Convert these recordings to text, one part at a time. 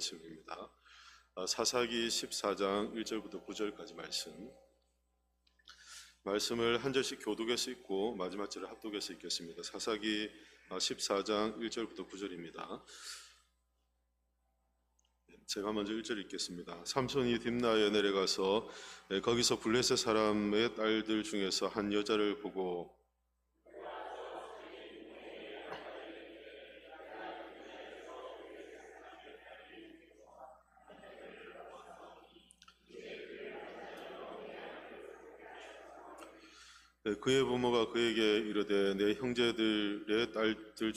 말씀입니다. 사사기 14장 1절부터 9절까지 말씀을 한 절씩 교독해서 읽고 마지막 절을 합독해서 읽겠습니다. 사사기 14장 1절부터 9절입니다. 제가 먼저 1절 읽겠습니다. 삼손이 딥나에 내려가서 거기서 블레셋 사람의 딸들 중에서 한 여자를 보고 그의 부모가 그에게 이르되 내 형제들의 딸들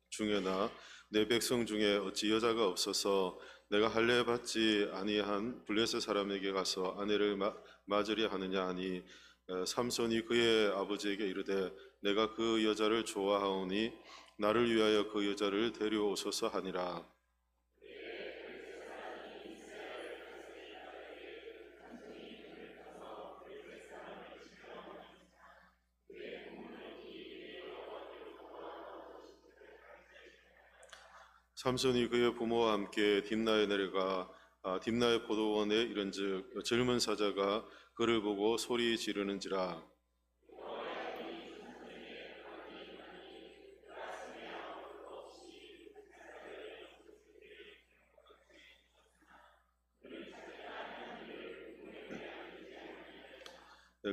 중에나 내 백성 중에 어찌 여자가 없어서 내가 할례 받지 아니한 블레셋 사람에게 가서 아내를 맞으려 하느냐 하니 삼손이 그의 아버지에게 이르되 내가 그 여자를 좋아하오니 나를 위하여 그 여자를 데려오소서 하니라. 삼손이 그의 부모와 함께 딥나에 내려가 딥나의 포도원에 이른즉 젊은 사자가 그를 보고 소리 지르는지라.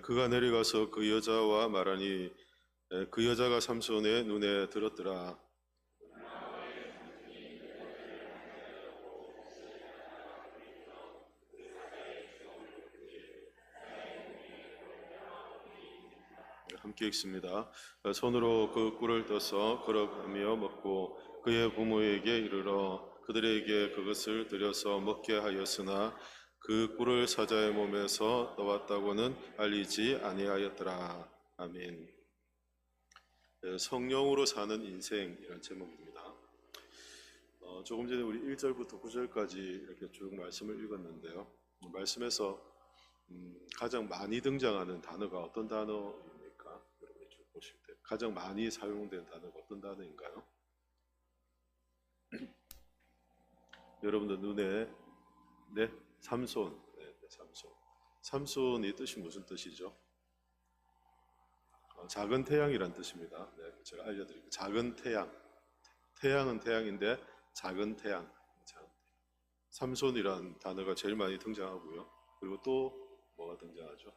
그가 내려가서 그 여자와 말하니 그 여자가 삼손의 눈에 들었더라. 함께 읽습니다. 손으로 그 꿀을 떠서 걸어가며 먹고 그의 부모에게 이르러 그들에게 그것을 들여서 먹게 하였으나 그 꿀을 사자의 몸에서 떠왔다고는 알리지 아니하였더라. 아멘. 성령으로 사는 인생이라는 제목입니다. 조금 전에 우리 1절부터 9절까지 이렇게 쭉 말씀을 읽었는데요. 말씀에서 가장 많이 등장하는 단어가 어떤 단어입니까? 여러분이 쭉 보실 때 가장 많이 사용된 단어가 어떤 단어인가요? 여러분들 눈에 삼손. 삼손. 삼손이 뜻이 무슨 뜻이죠? 작은 태양이란 뜻입니다. 제가 알려드릴게요. 작은 태양. 태양은 태양인데 작은 태양. 삼손이란 단어가 제일 많이 등장하고요. 그리고 또 뭐가 등장하죠?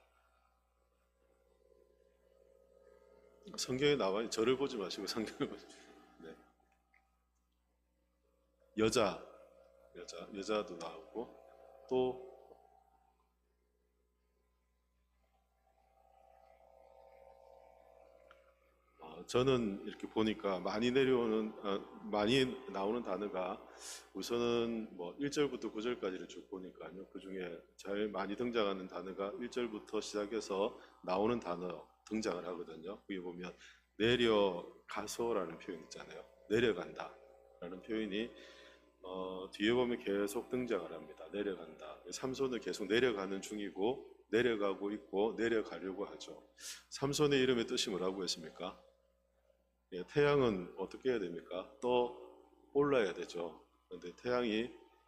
성경에 나와요. 저를 보지 마시고 성경을 보시죠. 네. 여자도 나오고 또 저는 이렇게 보니까 많이 나오는 단어가 우선은 뭐 1절부터 9절까지를 쭉 보니까요. 그 중에 제일 많이 등장하는 단어가 1절부터 시작해서 나오는 단어 등장을 하거든요. 거기 보면 내려가서라는 표현 있잖아요. 내려간다 라는 표현이 뒤에 보면 계속 등장을 합니다. 내려간다. 삼손은 계속 내려가는 중이고 내려가고 있고 내려가려고 하죠. 삼손의 이름의 뜻이 뭐라고 했습니까? 태양은 어떻게 해야 됩니까? 떠 올라야 되죠. 그런데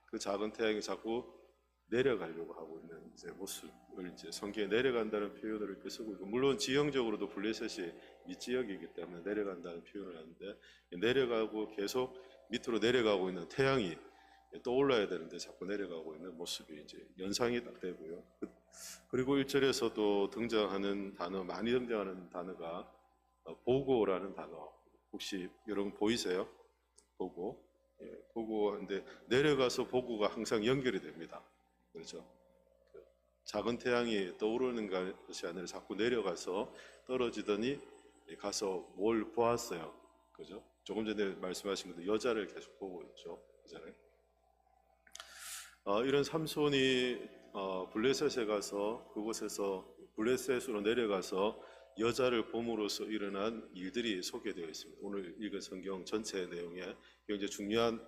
그 작은 태양이 자꾸 내려가려고 하고 있는 모습을 성경에 내려간다는 표현을 이렇게 쓰고 있고, 물론 지형적으로도 블레셋이 밑지역이기 때문에 내려간다는 표현을 하는데, 내려가고 계속 밑으로 내려가고 있는 태양이 떠올라야 되는데 자꾸 내려가고 있는 모습이 연상이 딱 되고요. 그리고 1절에서도 많이 등장하는 단어가 보고라는 단어. 혹시 여러분 보이세요? 보고. 보고인데 내려가서 보고가 항상 연결이 됩니다. 그렇죠? 작은 태양이 떠오르는 것이 아니라 자꾸 내려가서 떨어지더니 가서 뭘 보았어요. 그죠? 조금 전에 말씀하신 것도 여자를 계속 보고 있죠. 그잖아요. 이런 삼손이 블레셋에 가서 그곳에서 블레셋으로 내려가서 여자를 봄으로써 일어난 일들이 소개되어 있습니다. 오늘 읽은 성경 전체 내용에 굉장히 중요한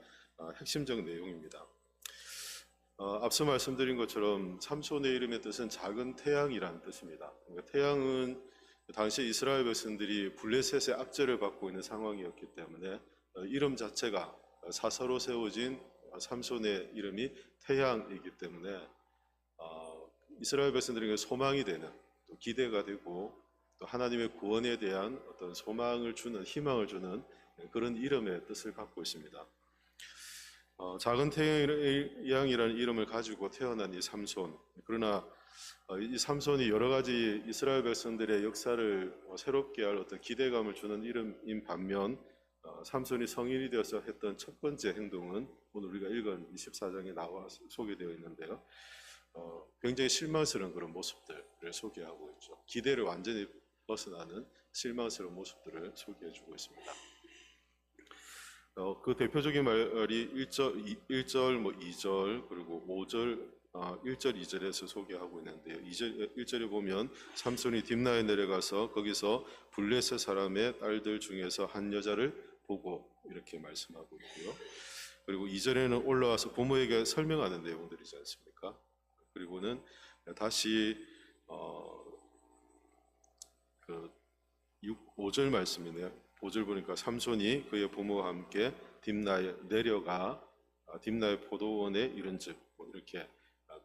핵심적 내용입니다. 앞서 말씀드린 것처럼 삼손의 이름의 뜻은 작은 태양이라는 뜻입니다. 그러니까 태양은 당시 이스라엘 백성들이 블레셋의 압제를 받고 있는 상황이었기 때문에 이름 자체가 사서로 세워진 삼손의 이름이 태양이기 때문에 이스라엘 백성들에게 소망이 되는, 또 기대가 되고, 또 하나님의 구원에 대한 어떤 소망을 주는, 희망을 주는 그런 이름의 뜻을 갖고 있습니다. 작은 태양이라는 이름을 가지고 태어난 이 삼손. 그러나 이 삼손이 여러 가지 이스라엘 백성들의 역사를 새롭게 할 어떤 기대감을 주는 이름인 반면, 삼손이 성인이 되어서 했던 첫 번째 행동은 오늘 우리가 읽은 24장에 나와 소개되어 있는데요. 굉장히 실망스러운 그런 모습들을 소개하고 있죠. 기대를 완전히 벗어나는 실망스러운 모습들을 소개해주고 있습니다. 그 대표적인 말이 1절, 2절, 그리고 5절, 1절, 2절에서 소개하고 있는데요. 1절에 보면 삼손이 딥나에 내려가서 거기서 블레셋 사람의 딸들 중에서 한 여자를 보고 이렇게 말씀하고 있고요. 그리고 2절에는 올라와서 부모에게 설명하는 내용들이지 않습니까? 그리고는 다시 5절 말씀이네요. 5절 보니까 삼손이 그의 부모와 함께 딥나에 내려가 딥나의 포도원에 이른즉, 이렇게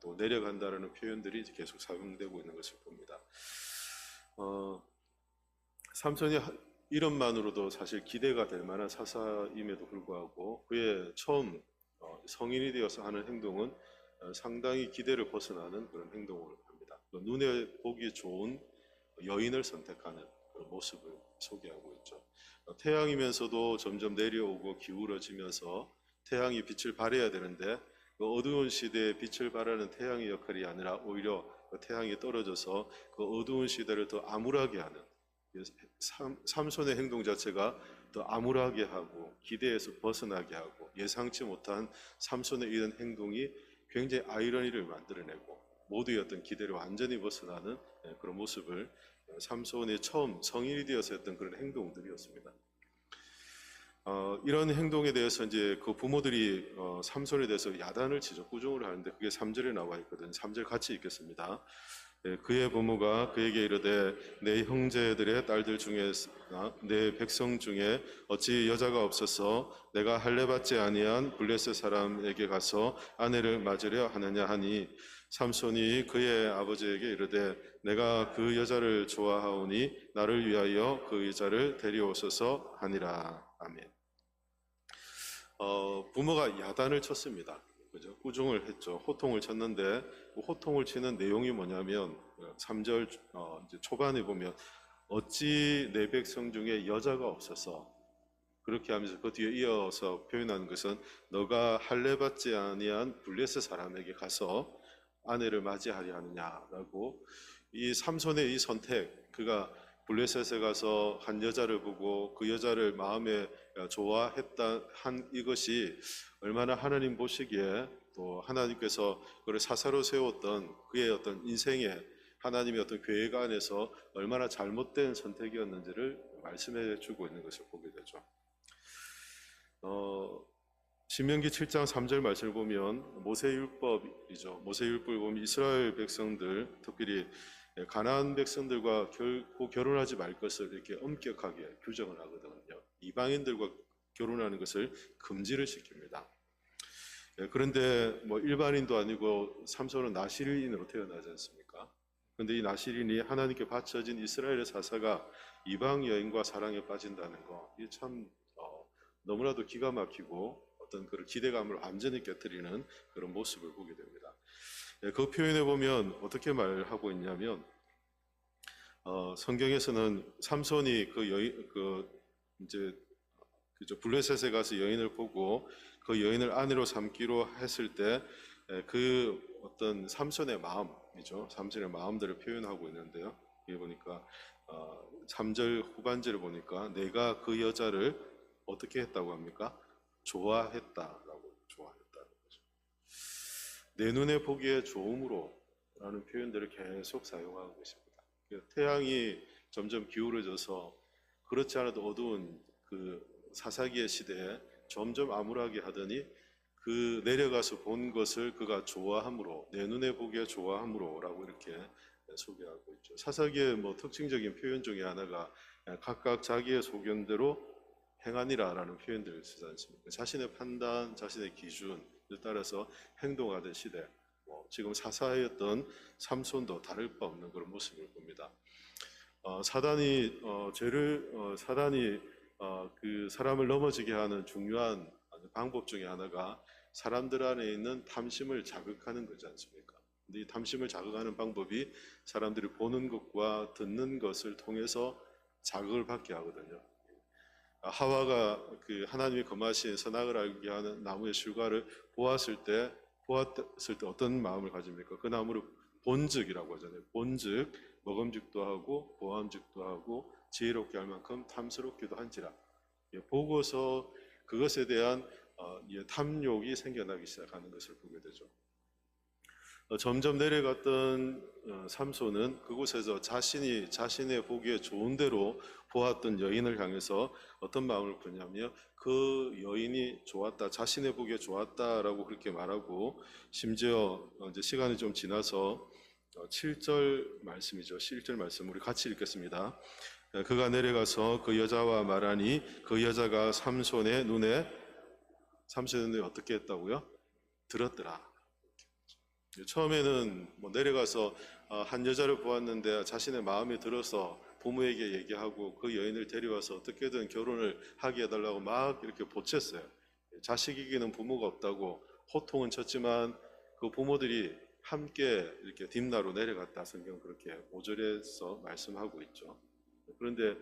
또 내려간다라는 표현들이 계속 사용되고 있는 것을 봅니다. 삼손이 이름만으로도 사실 기대가 될 만한 사사임에도 불구하고 그의 처음 성인이 되어서 하는 행동은 상당히 기대를 벗어나는 그런 행동을 합니다. 눈에 보기 좋은 여인을 선택하는 그런 모습을 소개하고 있죠. 태양이면서도 점점 내려오고 기울어지면서 태양이 빛을 발해야 되는데 그 어두운 시대에 빛을 발하는 태양의 역할이 아니라 오히려 그 태양이 떨어져서 그 어두운 시대를 더 암울하게 하는, 삼손의 행동 자체가 더 암울하게 하고 기대에서 벗어나게 하고 예상치 못한 삼손의 이런 행동이 굉장히 아이러니를 만들어내고 모두의 어떤 기대를 완전히 벗어나는 그런 모습을 삼손이 처음 성인이 되어서 했던 그런 행동들이었습니다. 이런 행동에 대해서 이제 그 부모들이 삼손에 대해서 야단을 치죠. 꾸중을 하는데 그게 3절에 나와 있거든요. 3절 같이 읽겠습니다. 그의 부모가 그에게 이르되 내 형제들의 딸들 중에나 내 백성 중에 어찌 여자가 없어서 내가 할례 받지 아니한 블레셋 사람에게 가서 아내를 맞으려 하느냐 하니, 삼손이 그의 아버지에게 이르되 내가 그 여자를 좋아하오니 나를 위하여 그 여자를 데려오소서 하니라. 아멘. 부모가 야단을 쳤습니다. 그죠? 꾸중을 했죠. 호통을 쳤는데 그 호통을 치는 내용이 뭐냐면 3절 이제 초반에 보면 어찌 내 백성 중에 여자가 없어서, 그렇게 하면서 그 뒤에 이어서 표현하는 것은 너가 할례 받지 아니한 블레셋 사람에게 가서 아내를 맞이하려 하느냐라고, 이 삼손의 이 선택, 그가 블레셋에 가서 한 여자를 보고 그 여자를 마음에 좋아했다 한 이것이 얼마나 하나님 보시기에 또 하나님께서 그를 사사로 세웠던 그의 어떤 인생에 하나님의 어떤 계획 안에서 얼마나 잘못된 선택이었는지를 말씀해 주고 있는 것을 보게 되죠. 신명기 7장 3절 말씀을 보면 모세율법이죠. 모세율법을 보면 이스라엘 백성들, 특별히 가나안 백성들과 결코 결혼하지 말 것을 이렇게 엄격하게 규정을 하거든요. 이방인들과 결혼하는 것을 금지를 시킵니다. 그런데 뭐 일반인도 아니고 삼손은 나시린으로 태어나지 않습니까? 그런데 이 나시린이 하나님께 바쳐진 이스라엘의 사사가 이방 여인과 사랑에 빠진다는 거, 이게 참 너무나도 기가 막히고 어떤 그런 기대감을 완전히 깨뜨리는 그런 모습을 보게 됩니다. 그 표현에 보면 어떻게 말하고 있냐면 성경에서는 삼손이 그 여인 이제 그죠, 블레셋에 가서 여인을 보고 그 여인을 아내로 삼기로 했을 때 그 어떤 삼손의 마음이죠. 삼손의 마음들을 표현하고 있는데요. 여기 보니까 3절 후반절을 보니까 내가 그 여자를 어떻게 했다고 합니까? 좋아했다라고, 좋아했다는 거죠. 내 눈에 보기에 좋음으로 라는 표현들을 계속 사용하고 있습니다. 태양이 점점 기울어져서 그렇지 않아도 어두운 그 사사기의 시대에 점점 암울하게 하더니 그 내려가서 본 것을 그가 좋아함으로, 내 눈에 보기에 좋아함으로 라고 이렇게 소개하고 있죠. 사사기의 뭐 특징적인 표현 중에 하나가 각각 자기의 소견대로 행하니라 라는 표현들을 쓰지 않습니까? 자신의 판단, 자신의 기준, 따라서 행동하던 시대, 지금 사사였던 삼손도 다를 바 없는 그런 모습을 봅니다. 사단이 그 사람을 넘어지게 하는 중요한 방법 중에 하나가 사람들 안에 있는 탐심을 자극하는 거지 않습니까? 근데 이 탐심을 자극하는 방법이 사람들이 보는 것과 듣는 것을 통해서 자극을 받게 하거든요. 하와가 그 하나님이 금하신 선악을 알게 하는 나무의 실과를 보았을 때 어떤 마음을 가집니까? 그 나무를 본즉이라고 하잖아요. 본즉 먹음직도 하고 보암직도 하고 지혜롭게 할 만큼 탐스럽기도 한지라. 보고서 그것에 대한 탐욕이 생겨나기 시작하는 것을 보게 되죠. 점점 내려갔던 삼손은 그곳에서 자신의 보기에 좋은 대로 보았던 여인을 향해서 어떤 마음을 품냐면 그 여인이 좋았다, 자신의 보기에 좋았다라고 그렇게 말하고, 심지어 이제 시간이 좀 지나서 7절 말씀이죠. 7절 말씀 우리 같이 읽겠습니다. 그가 내려가서 그 여자와 말하니 그 여자가 삼손의 눈에 어떻게 했다고요? 들었더라. 처음에는 내려가서 한 여자를 보았는데 자신의 마음에 들어서 부모에게 얘기하고 그 여인을 데려와서 어떻게든 결혼을 하게 해달라고 막 이렇게 보챘어요. 자식에게는 부모가 없다고 호통은 쳤지만 그 부모들이 함께 이렇게 딥나로 내려갔다. 성경 그렇게 5절에서 말씀하고 있죠. 그런데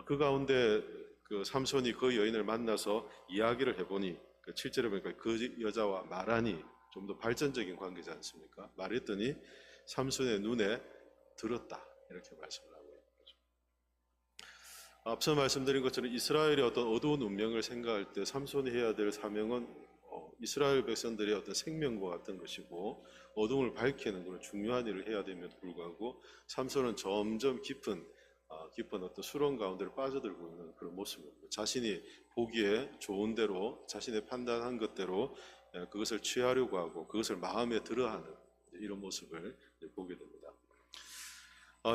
그 가운데 그 삼손이 그 여인을 만나서 이야기를 해보니 그 7절에 보니까 그 여자와 말하니 좀 더 발전적인 관계지 않습니까? 말했더니 삼손의 눈에 들었다. 이렇게 말씀을 하고 있죠. 앞서 말씀드린 것처럼 이스라엘의 어떤 어두운 운명을 생각할 때 삼손이 해야 될 사명은 이스라엘 백성들의 어떤 생명과 같은 것이고 어둠을 밝히는 그런 중요한 일을 해야 됨에도 불구하고 삼손은 점점 깊은 어떤 수렁 가운데로 빠져들고 있는 그런 모습입니다. 자신이 보기에 좋은 대로 자신의 판단한 것대로 그것을 취하려고 하고 그것을 마음에 들어하는 이런 모습을 보게 됩니다.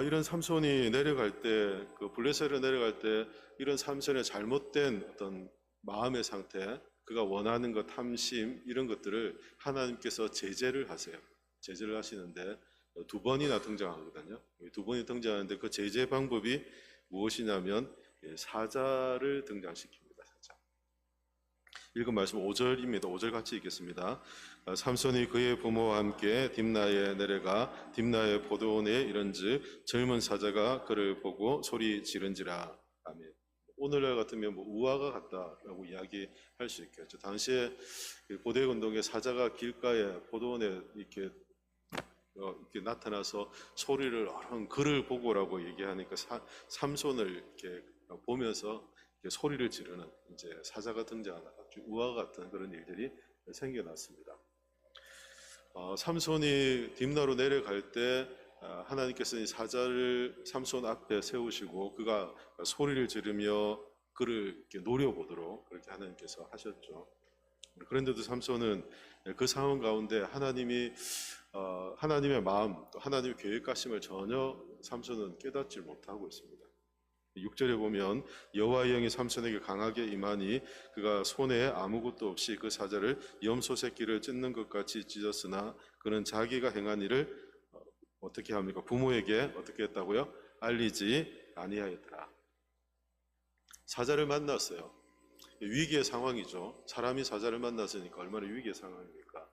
이런 삼손이 내려갈 때, 그 블레셋으로 내려갈 때 이런 삼손의 잘못된 어떤 마음의 상태, 그가 원하는 것, 탐심 이런 것들을 하나님께서 제재를 하세요. 제재를 하시는데 두 번이나 등장하거든요. 두 번이 등장하는데 그 제재 방법이 무엇이냐면 사자를 등장시킵니다. 사자. 읽은 말씀 5절입니다. 5절 같이 읽겠습니다. 삼손이 그의 부모와 함께 딥나에 내려가 딥나의 포도원에 이른즉 젊은 사자가 그를 보고 소리 지른지라. 아멘. 오늘날 같으면 우화가 같다라고 이야기할 수 있겠죠. 당시에 고대 운동에 사자가 길가에 포도원에 이렇게 나타나서 소리를 그를 보고라고 얘기하니까 삼손을 이렇게 보면서 이렇게 소리를 지르는 이제 사자가 등장하는 아주 우화 같은 그런 일들이 생겨났습니다. 삼손이 딥나로 내려갈 때 하나님께서 이 사자를 삼손 앞에 세우시고 그가 소리를 지르며 그를 이렇게 노려보도록 그렇게 하나님께서 하셨죠. 그런데도 삼손은 그 상황 가운데 하나님의 마음, 또 하나님의 계획하심을 전혀 삼손은 깨닫지 못하고 있습니다. 6절에 보면 여호와의 영이 삼손에게 강하게 임하니 그가 손에 아무것도 없이 그 사자를 염소 새끼를 찢는 것 같이 찢었으나 그는 자기가 행한 일을 어떻게 합니까? 부모에게 어떻게 했다고요? 알리지 아니하였더라. 사자를 만났어요. 위기의 상황이죠. 사람이 사자를 만났으니까 얼마나 위기의 상황입니까?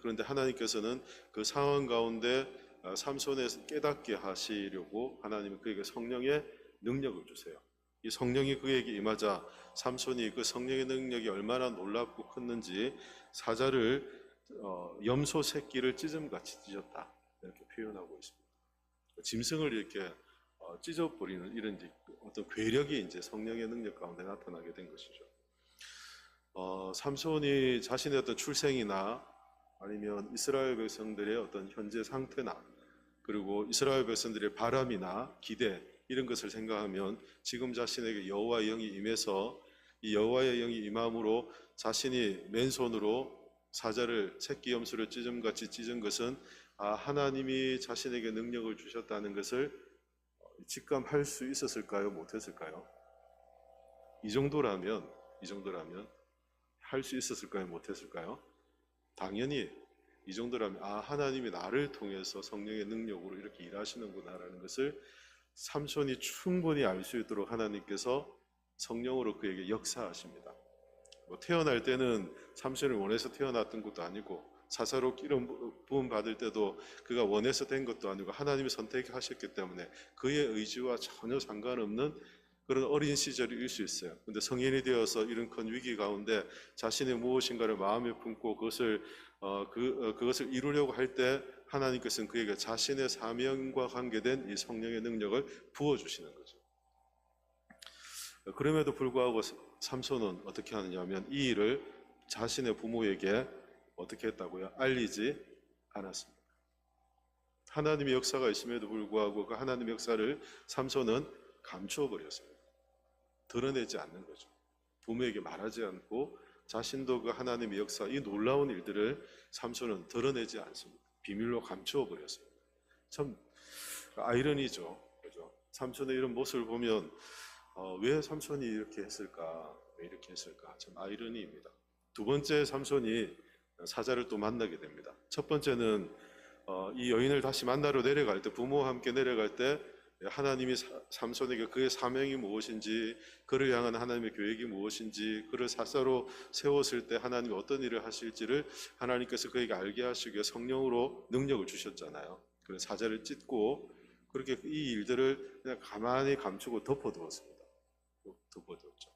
그런데 하나님께서는 그 상황 가운데 삼손에 깨닫게 하시려고 하나님은 그에게 성령의 능력을 주세요. 이 성령이 그에게 임하자 삼손이 그 성령의 능력이 얼마나 놀랍고 컸는지 사자를 염소 새끼를 찢음같이 찢었다 이렇게 표현하고 있습니다. 짐승을 이렇게 찢어버리는 이런 어떤 괴력이 이제 성령의 능력 가운데 나타나게 된 것이죠. 삼손이 자신의 어떤 출생이나 아니면 이스라엘 백성들의 어떤 현재 상태나 그리고 이스라엘 백성들의 바람이나 기대 이런 것을 생각하면 지금 자신에게 여호와의 영이 임해서 이 여호와의 영이 임함으로 자신이 맨손으로 사자를 새끼 염소를 찢음같이 찢은 것은 하나님이 자신에게 능력을 주셨다는 것을 직감할 수 있었을까요? 못했을까요? 이 정도라면 할 수 있었을까요? 못했을까요? 당연히 이 정도라면 하나님이 나를 통해서 성령의 능력으로 이렇게 일하시는구나라는 것을 삼손이 충분히 알 수 있도록 하나님께서 성령으로 그에게 역사하십니다. 태어날 때는 삼손을 원해서 태어났던 것도 아니고 사사로 기름 부음 받을 때도 그가 원해서 된 것도 아니고 하나님이 선택하셨기 때문에 그의 의지와 전혀 상관없는 그런 어린 시절일 수 있어요. 근데 성인이 되어서 이런 큰 위기 가운데 자신의 무엇인가를 마음에 품고 그것을 이루려고 할 때 하나님께서는 그에게 자신의 사명과 관계된 이 성령의 능력을 부어주시는 거죠. 그럼에도 불구하고 삼손은 어떻게 하느냐면 이 일을 자신의 부모에게 어떻게 했다고요? 알리지 않았습니다. 하나님의 역사가 있음에도 불구하고 그 하나님의 역사를 삼손은 감추어 버렸습니다. 드러내지 않는 거죠. 부모에게 말하지 않고 자신도 그 하나님의 역사, 이 놀라운 일들을 삼손은 드러내지 않습니다. 비밀로 감추어 버렸습니다. 참 아이러니죠. 그죠? 삼손의 이런 모습을 보면 왜 삼손이 이렇게 했을까? 왜 이렇게 했을까? 참 아이러니입니다. 두 번째 삼손이 사자를 또 만나게 됩니다. 첫 번째는 이 여인을 다시 만나러 내려갈 때, 부모와 함께 내려갈 때 하나님이 삼손에게 그의 사명이 무엇인지, 그를 향한 하나님의 계획이 무엇인지, 그를 사사로 세웠을 때 하나님이 어떤 일을 하실지를 하나님께서 그에게 알게 하시기 위해 성령으로 능력을 주셨잖아요. 그래서 사자를 찢고 그렇게 이 일들을 그냥 가만히 감추고 덮어두었습니다. 덮어두었죠.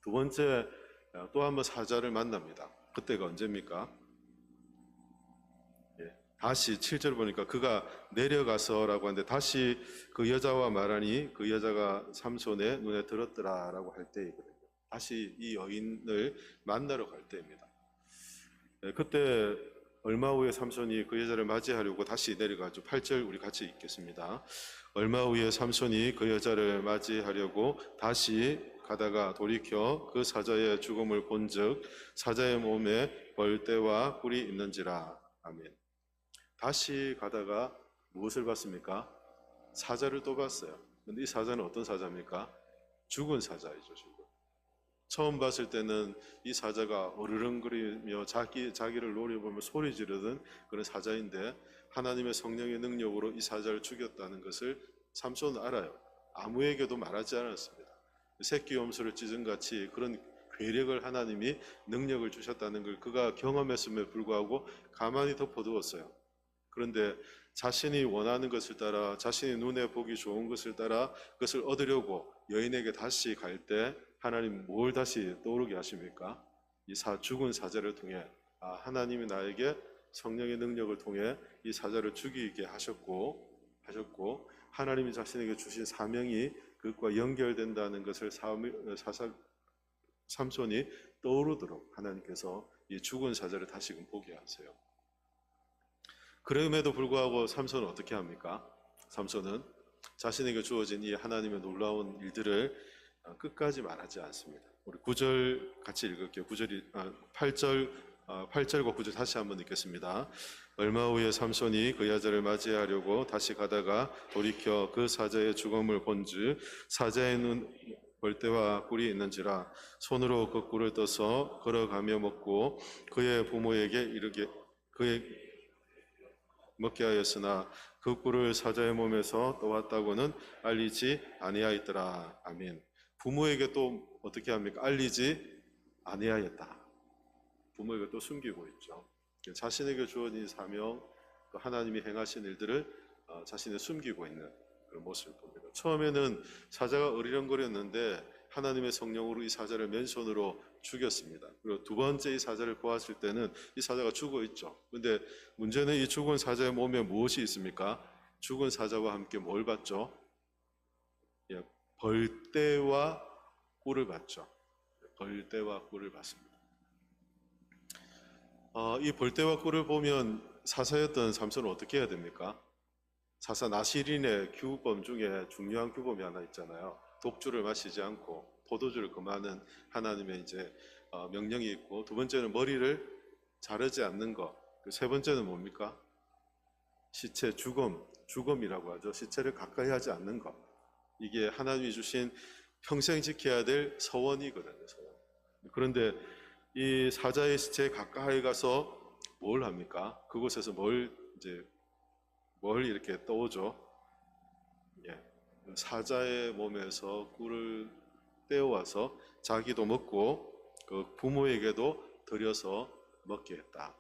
두 번째, 또 한 번 사자를 만납니다. 그때가 언제입니까? 다시 7절 보니까 그가 내려가서라고 하는데 다시 그 여자와 말하니 그 여자가 삼손의 눈에 들었더라라고 할 때이거든요. 다시 이 여인을 만나러 갈 때입니다. 그때 얼마 후에 삼손이 그 여자를 맞이하려고 다시 내려가죠. 8절 우리 같이 읽겠습니다. 얼마 후에 삼손이 그 여자를 맞이하려고 다시 가다가 돌이켜 그 사자의 죽음을 본즉 사자의 몸에 벌떼와 꿀이 있는지라. 아멘. 다시 가다가 무엇을 봤습니까? 사자를 또 봤어요. 근데 이 사자는 어떤 사자입니까? 죽은 사자이죠. 죽은. 처음 봤을 때는 이 사자가 어르렁거리며 자기를 노려보며 소리 지르던 그런 사자인데 하나님의 성령의 능력으로 이 사자를 죽였다는 것을 삼손은 알아요. 아무에게도 말하지 않았습니다. 새끼 염소를 찢은 같이 그런 괴력을 하나님이 능력을 주셨다는 걸 그가 경험했음에 불구하고 가만히 덮어두었어요. 그런데 자신이 원하는 것을 따라 자신의 눈에 보기 좋은 것을 따라 그것을 얻으려고 여인에게 다시 갈 때 하나님 뭘 다시 떠오르게 하십니까? 이 죽은 사자를 통해 하나님이 나에게 성령의 능력을 통해 이 사자를 죽이게 하셨고 하나님이 자신에게 주신 사명이 그것과 연결된다는 것을 삼손이 떠오르도록 하나님께서 이 죽은 사자를 다시금 보게 하세요. 그럼에도 불구하고 삼손은 어떻게 합니까? 삼손은 자신에게 주어진 이 하나님의 놀라운 일들을 끝까지 말하지 않습니다. 우리 9절 같이 읽을게요. 8절과 9절 다시 한번 읽겠습니다. 얼마 후에 삼손이 그 여자를 맞이하려고 다시 가다가 돌이켜 그 사자의 죽음을 본즉 사자의 눈 벌떼와 꿀이 있는지라. 손으로 그 꿀을 떠서 걸어가며 먹고 그의 부모에게 이르게 그의 먹게 하였으나 그 꿀을 사자의 몸에서 떠왔다고는 알리지 아니하였더라. 아멘. 부모에게 또 어떻게 합니까? 알리지 아니하였다. 부모에게 또 숨기고 있죠. 자신에게 주어진 사명, 또 하나님이 행하신 일들을 자신이 숨기고 있는 그런 모습을 봅니다. 처음에는 사자가 어리렁거렸는데 하나님의 성령으로 이 사자를 맨손으로 죽였습니다. 그리고 두 번째 이 사자를 보았을 때는 이 사자가 죽어 있죠. 그런데 문제는 이 죽은 사자의 몸에 무엇이 있습니까? 죽은 사자와 함께 뭘 봤죠? 벌떼와 꿀을 봤죠. 벌떼와 꿀을 봤습니다. 이 벌떼와 꿀을 보면 사사였던 삼손은 어떻게 해야 됩니까? 사사 나시린의 규범 중에 중요한 규범이 하나 있잖아요. 독주를 마시지 않고 포도주를 금하는 하나님의 이제 명령이 있고, 두 번째는 머리를 자르지 않는 것. 그 세 번째는 뭡니까? 시체 죽음이라고 하죠. 시체를 가까이 하지 않는 것. 이게 하나님이 주신 평생 지켜야 될 서원이거든요. 서원. 그런데 이 사자의 시체에 가까이 가서 뭘 합니까? 그곳에서 뭘 이렇게 떠오죠? 예, 사자의 몸에서 꿀을 떼어와서 자기도 먹고 그 부모에게도 드려서 먹게 했다.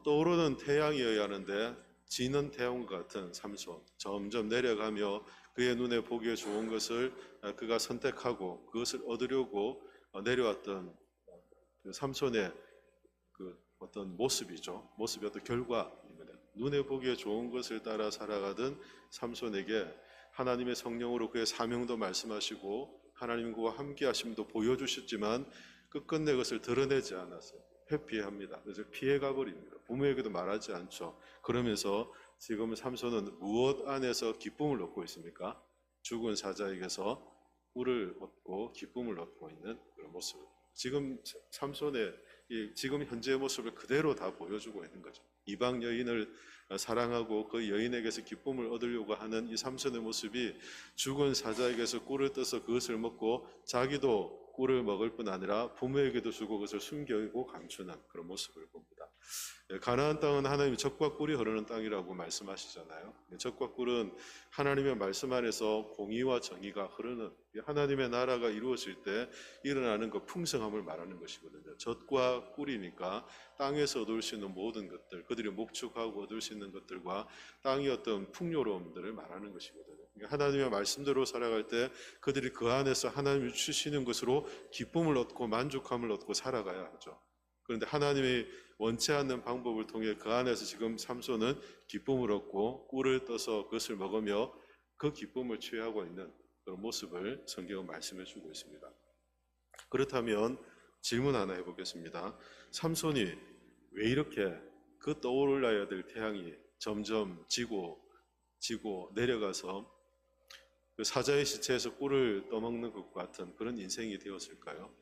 떠오르는 태양이어야 하는데 지는 태양과 같은 삼손, 점점 내려가며 그의 눈에 보기에 좋은 것을 그가 선택하고 그것을 얻으려고 내려왔던 그 삼손의 그 어떤 모습이죠. 모습이 어떤 결과입니다. 눈에 보기에 좋은 것을 따라 살아가던 삼손에게 하나님의 성령으로 그의 사명도 말씀하시고 하나님 그와 함께 하심도 보여주셨지만 끝끝내 그것을 드러내지 않았어요. 회피합니다. 그래서 피해가 버립니다. 부모에게도 말하지 않죠. 그러면서 지금 삼손은 무엇 안에서 기쁨을 얻고 있습니까? 죽은 사자에게서 꿀을 얻고 기쁨을 얻고 있는 그런 모습. 지금 삼손의 지금 현재의 모습을 그대로 다 보여주고 있는 거죠. 이방 여인을 사랑하고 그 여인에게서 기쁨을 얻으려고 하는 이 삼손의 모습이 죽은 사자에게서 꿀을 떠서 그것을 먹고 자기도 꿀을 먹을 뿐 아니라 부모에게도 주고 그것을 숨기고 감추는 그런 모습을 봅니다. 가나안 땅은 하나님의 젖과 꿀이 흐르는 땅이라고 말씀하시잖아요. 젖과 꿀은 하나님의 말씀 안에서 공의와 정의가 흐르는 하나님의 나라가 이루어질 때 일어나는 그 풍성함을 말하는 것이거든요. 젖과 꿀이니까 땅에서 얻을 수 있는 모든 것들, 그들이 목축하고 얻을 수 있는 것들과 땅의 어떤 풍요로움들을 말하는 것이거든요. 하나님의 말씀대로 살아갈 때 그들이 그 안에서 하나님이 주시는 것으로 기쁨을 얻고 만족함을 얻고 살아가야 하죠. 그런데 하나님이 원치 않는 방법을 통해 그 안에서 지금 삼손은 기쁨을 얻고 꿀을 떠서 그것을 먹으며 그 기쁨을 취하고 있는 그런 모습을 성경은 말씀해 주고 있습니다. 그렇다면 질문 하나 해보겠습니다. 삼손이 왜 이렇게 그 떠올라야 될 태양이 점점 지고 내려가서 그 사자의 시체에서 꿀을 떠먹는 것 같은 그런 인생이 되었을까요?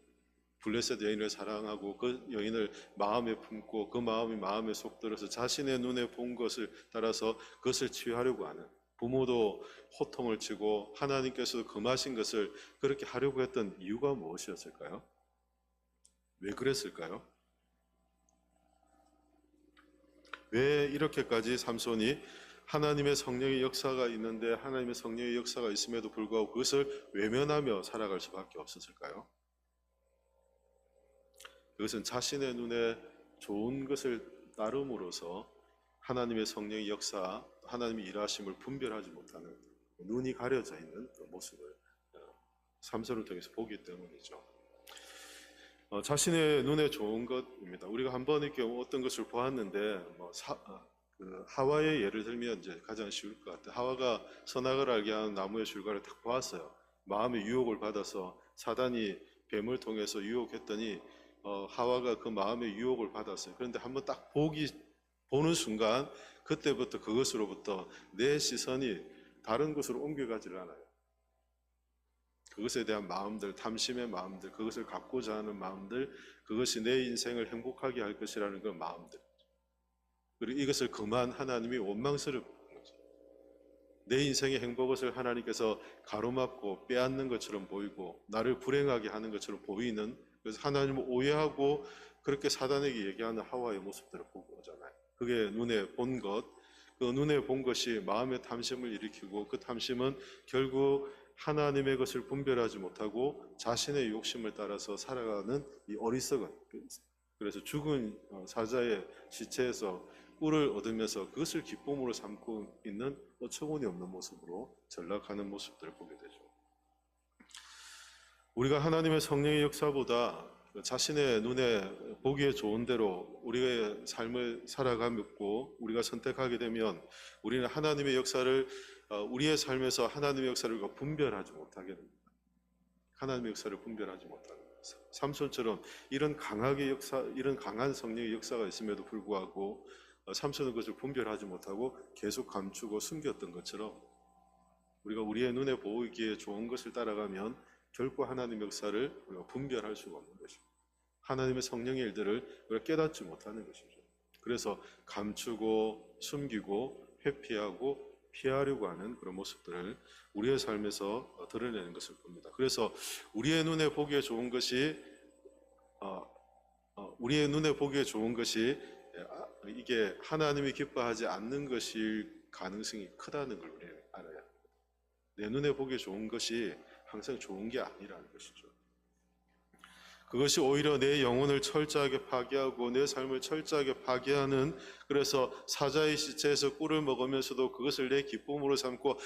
블레셋 여인을 사랑하고 그 여인을 마음에 품고 그 마음이 마음에 속 들어서 자신의 눈에 본 것을 따라서 그것을 취하려고 하는 부모도 호통을 치고 하나님께서 금하신 것을 그렇게 하려고 했던 이유가 무엇이었을까요? 왜 그랬을까요? 왜 이렇게까지 삼손이 하나님의 성령의 역사가 있는데 하나님의 성령의 역사가 있음에도 불구하고 그것을 외면하며 살아갈 수밖에 없었을까요? 그것은 자신의 눈에 좋은 것을 따름으로써 하나님의 성령의 역사, 하나님의 일하심을 분별하지 못하는 눈이 가려져 있는 그 모습을 삼손을 통해서 보기 때문이죠. 자신의 눈에 좋은 것입니다. 우리가 한번 이렇게 어떤 것을 보았는데 그 하와의 예를 들면 이제 가장 쉬울 것 같아요. 하와가 선악을 알게 하는 나무의 줄과를 딱 보았어요. 마음의 유혹을 받아서 사단이 뱀을 통해서 유혹했더니 하와가 그 마음의 유혹을 받았어요. 그런데 한번 딱 보는 순간 그때부터 그것으로부터 내 시선이 다른 곳으로 옮겨가지를 않아요. 그것에 대한 마음들, 탐심의 마음들, 그것을 갖고자 하는 마음들, 그것이 내 인생을 행복하게 할 것이라는 그 마음들. 그리고 이것을 금한 하나님이 원망스럽은 거죠. 내 인생의 행복을 하나님께서 가로막고 빼앗는 것처럼 보이고 나를 불행하게 하는 것처럼 보이는, 그래서 하나님을 오해하고 그렇게 사단에게 얘기하는 하와의 모습들을 보고 오잖아요. 그게 눈에 본 것, 그 눈에 본 것이 마음의 탐심을 일으키고 그 탐심은 결국 하나님의 것을 분별하지 못하고 자신의 욕심을 따라서 살아가는 이 어리석은, 그래서 죽은 사자의 시체에서 꿀을 얻으면서 그것을 기쁨으로 삼고 있는 어처구니 없는 모습으로 전락하는 모습들을 보게 되죠. 우리가 하나님의 성령의 역사보다 자신의 눈에 보기에 좋은 대로 우리의 삶을 살아가고 우리가 선택하게 되면 우리는 하나님의 역사를 우리의 삶에서 하나님의 역사를 분별하지 못하게 됩니다. 하나님의 역사를 분별하지 못하는 거예요. 삼손처럼 이런 강한 성령의 역사가 있음에도 불구하고 삼손은 그것을 분별하지 못하고 계속 감추고 숨겼던 것처럼 우리가 우리의 눈에 보이기에 좋은 것을 따라가면 결코 하나님의 역사를 우리가 분별할 수가 없는 것입니다. 하나님의 성령의 일들을 우리가 깨닫지 못하는 것이죠. 그래서 감추고 숨기고 회피하고 피하려고 하는 그런 모습들을 우리의 삶에서 드러내는 것을 봅니다. 그래서 우리의 눈에 보기에 좋은 것이 우리의 눈에 보기에 좋은 것이 이게 하나님이 기뻐하지 않는 것일 가능성이 크다는 걸 우리 알아야 합니다. 내 눈에 보기에 좋은 것이 항상 좋은 게 아니라는 것이죠. 그것이 오히려 내 영혼을 철저하게 파괴하고 내 삶을 철저하게 파괴하는, 그래서 사자의 시체에서 꿀을 먹으면서도 그것을 내 기쁨으로 삼고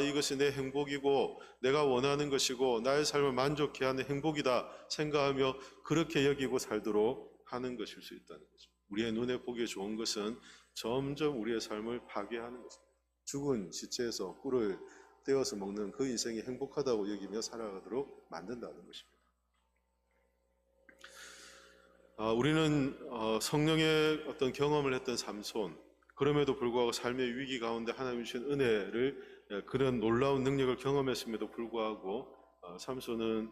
이것이 내 행복이고 내가 원하는 것이고 나의 삶을 만족해 하는 행복이다 생각하며 그렇게 여기고 살도록 하는 것일 수 있다는 거죠. 우리의 눈에 보기에 좋은 것은 점점 우리의 삶을 파괴하는 것입니다. 죽은 시체에서 꿀을 떼어서 먹는 그 인생이 행복하다고 여기며 살아가도록 만든다는 것입니다. 우리는 성령의 어떤 경험을 했던 삼손, 그럼에도 불구하고 삶의 위기 가운데 하나님 주신 은혜를, 그런 놀라운 능력을 경험했음에도 불구하고 삼손은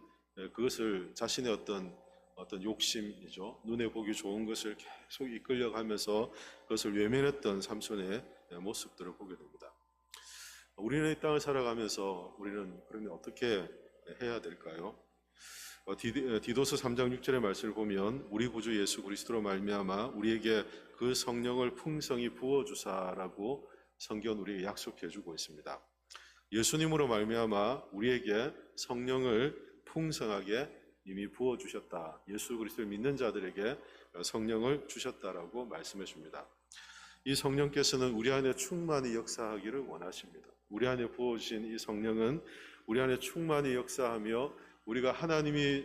그것을 자신의 어떤 욕심이죠. 눈에 보기 좋은 것을 계속 이끌려가면서 그것을 외면했던 삼손의 모습들을 보게 됩니다. 우리는 이 땅을 살아가면서 우리는 그러면 어떻게 해야 될까요? 디도서 3장 6절의 말씀을 보면 우리 구주 예수 그리스도로 말미암아 우리에게 그 성령을 풍성히 부어주사라고 성경은 우리에게 약속해 주고 있습니다. 예수님으로 말미암아 우리에게 성령을 풍성하게 이미 부어주셨다. 예수 그리스도를 믿는 자들에게 성령을 주셨다라고 말씀해 줍니다. 이 성령께서는 우리 안에 충만히 역사하기를 원하십니다. 우리 안에 부어주신 이 성령은 우리 안에 충만히 역사하며 우리가 하나님이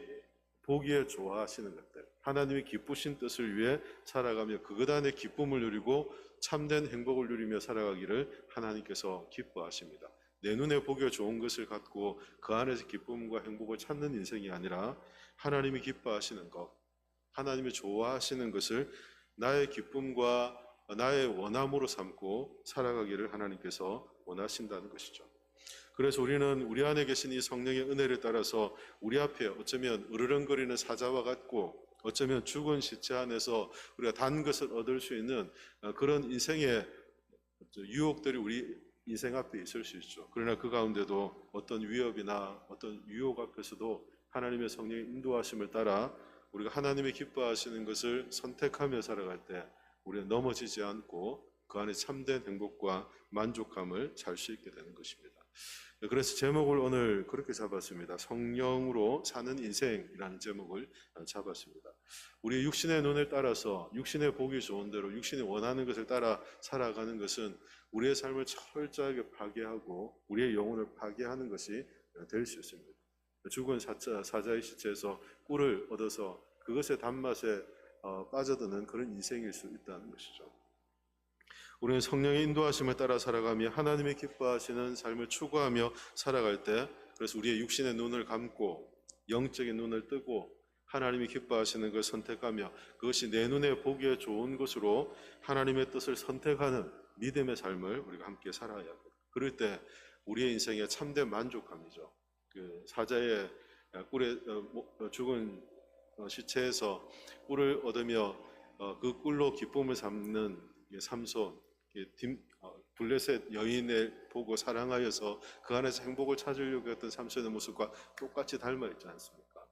보기에 좋아하시는 것들, 하나님이 기쁘신 뜻을 위해 살아가며 그것 안에 기쁨을 누리고 참된 행복을 누리며 살아가기를 하나님께서 기뻐하십니다. 내 눈에 보기에 좋은 것을 갖고 그 안에서 기쁨과 행복을 찾는 인생이 아니라 하나님이 기뻐하시는 것, 하나님이 좋아하시는 것을 나의 기쁨과 나의 원함으로 삼고 살아가기를 하나님께서 원하신다는 것이죠. 그래서 우리는 우리 안에 계신 이 성령의 은혜를 따라서 우리 앞에 어쩌면 으르렁거리는 사자와 같고 어쩌면 죽은 시체 안에서 우리가 단 것을 얻을 수 있는 그런 인생의 유혹들이 우리 인생 앞에 있을 수 있죠. 그러나 그 가운데도 어떤 위협이나 어떤 유혹 앞에서도 하나님의 성령의 인도하심을 따라 우리가 하나님이 기뻐하시는 것을 선택하며 살아갈 때 우리는 넘어지지 않고 그 안에 참된 행복과 만족감을 잘 수 있게 되는 것입니다. 그래서 제목을 오늘 그렇게 잡았습니다. 성령으로 사는 인생이라는 제목을 잡았습니다. 우리 육신의 눈을 따라서 육신의 보기 좋은 대로 육신이 원하는 것을 따라 살아가는 것은 우리의 삶을 철저하게 파괴하고 우리의 영혼을 파괴하는 것이 될 수 있습니다. 죽은 사자의 시체에서 꿀을 얻어서 그것의 단맛에 빠져드는 그런 인생일 수 있다는 것이죠. 우리는 성령의 인도하심을 따라 살아가며 하나님이 기뻐하시는 삶을 추구하며 살아갈 때, 그래서 우리의 육신의 눈을 감고 영적인 눈을 뜨고 하나님이 기뻐하시는 것을 선택하며 그것이 내 눈에 보기에 좋은 것으로 하나님의 뜻을 선택하는 믿음의 삶을 우리가 함께 살아야 합니다. 그럴 때 우리의 인생의 참된 만족감이죠. 그 사자의 꿀에 죽은 시체에서 꿀을 얻으며 그 꿀로 기쁨을 삼는 삼손, 블레셋 여인을 보고 사랑하여서 그 안에서 행복을 찾으려고 했던 삼손의 모습과 똑같이 닮아 있지 않습니까?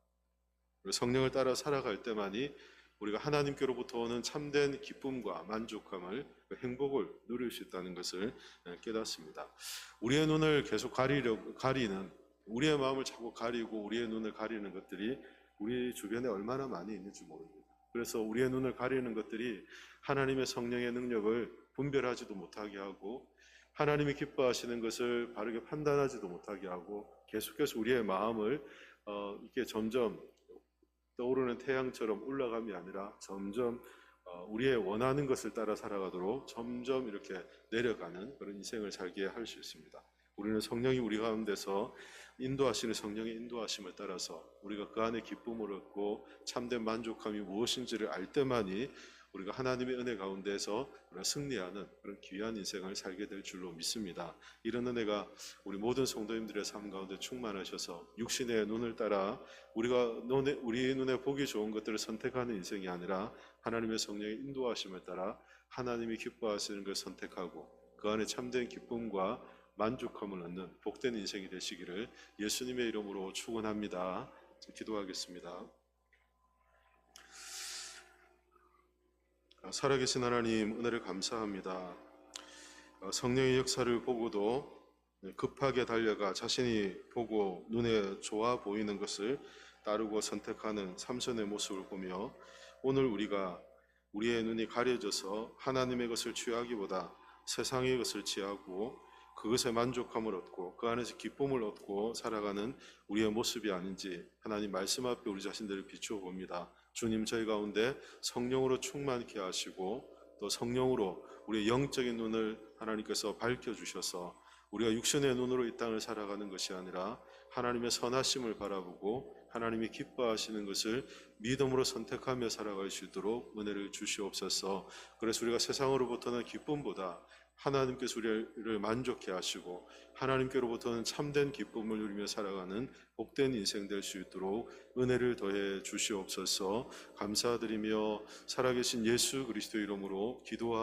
성령을 따라 살아갈 때만이 우리가 하나님께로부터 오는 참된 기쁨과 만족감을, 행복을 누릴 수 있다는 것을 깨닫습니다. 우리의 눈을 계속 가리는, 우리의 마음을 자꾸 가리고 우리의 눈을 가리는 것들이 우리 주변에 얼마나 많이 있는지 모릅니다. 그래서 우리의 눈을 가리는 것들이 하나님의 성령의 능력을 분별하지도 못하게 하고 하나님이 기뻐하시는 것을 바르게 판단하지도 못하게 하고 계속해서 우리의 마음을 이렇게 점점 떠오르는 태양처럼 올라감이 아니라 점점 우리의 원하는 것을 따라 살아가도록 점점 이렇게 내려가는 그런 인생을 살게 할 수 있습니다. 우리는 성령이 우리 가운데서 인도하시는 성령의 인도하심을 따라서 우리가 그 안에 기쁨을 얻고 참된 만족감이 무엇인지를 알 때만이 우리가 하나님의 은혜 가운데서 승리하는 그런 귀한 인생을 살게 될 줄로 믿습니다. 이런 은혜가 우리 모든 성도님들의 삶 가운데 충만하셔서 육신의 눈을 따라 우리 눈에 보기 좋은 것들을 선택하는 인생이 아니라 하나님의 성령의 인도하심을 따라 하나님이 기뻐하시는 것을 선택하고 그 안에 참된 기쁨과 만족함을 얻는 복된 인생이 되시기를 예수님의 이름으로 축원합니다. 기도하겠습니다. 살아계신 하나님, 은혜를 감사합니다. 성령의 역사를 보고도 급하게 달려가 자신이 보고 눈에 좋아 보이는 것을 따르고 선택하는 삼손의 모습을 보며, 오늘 우리가 우리의 눈이 가려져서 하나님의 것을 취하기보다 세상의 것을 취하고 그것에 만족함을 얻고 그 안에서 기쁨을 얻고 살아가는 우리의 모습이 아닌지 하나님 말씀 앞에 우리 자신들을 비추어 봅니다. 주님, 저희 가운데 성령으로 충만케 하시고 또 성령으로 우리의 영적인 눈을 하나님께서 밝혀주셔서 우리가 육신의 눈으로 이 땅을 살아가는 것이 아니라 하나님의 선하심을 바라보고 하나님이 기뻐하시는 것을 믿음으로 선택하며 살아갈 수 있도록 은혜를 주시옵소서. 그래서 우리가 세상으로부터는 기쁨보다 하나님께서 우리를 만족해 하시고 하나님께로부터는 참된 기쁨을 누리며 살아가는 복된 인생 될 수 있도록 은혜를 더해 주시옵소서. 감사드리며 살아계신 예수 그리스도 이름으로 기도하옵소서.